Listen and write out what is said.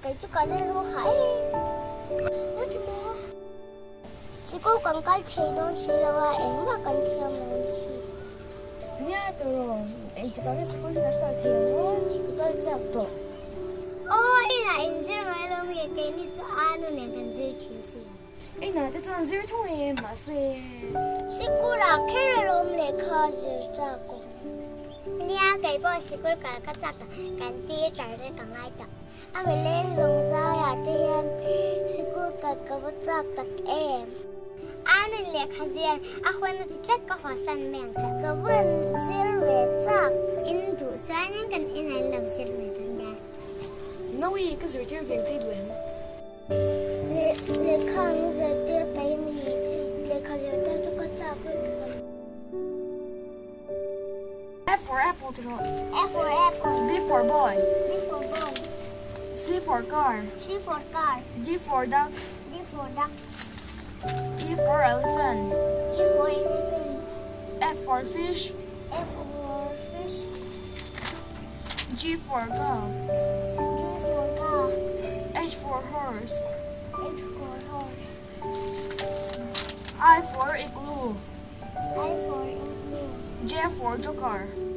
cái chút cái này luôn hả? Ôi trời ơi. Sikul con cái thấy đó xí là em mà con thấy mà xí. Nha từ rồi, em chỉ có cái Sikul thì nó thiền thôi, cái chak to. Ôi là em sẽ nói là mình cái này cho anh nó nên cần gì chuyện gì? Em nói cho anh dễ thôi em mà sẽ. Sikul là cái lom lệ khó dễ cho con. Nia cái bao Sikul cái chak cái tia trái để càng ai tập. Anh phải lên dùng dao ya tiền. Sikul cái bao chak em. Anh lệ khó dễ. Ako na tiket ko hosan meng chak. Kawan zero red chak. In tu trái nên cần in anh làm zero red nha. Nói cái gì chơi việc gì vậy? Lệ khang giờ tia bay mi. Lệ khang giờ tia cho cái chak luôn. F for apple to rồi. F for apple. B for boy. B for boy. C for car. C for car. D for duck. D for duck. E for elephant. E for elephant. F for fish. F for fish. G for cow. G for car. H for horse. H for horse. I for igloo. I for igloo. J for joker.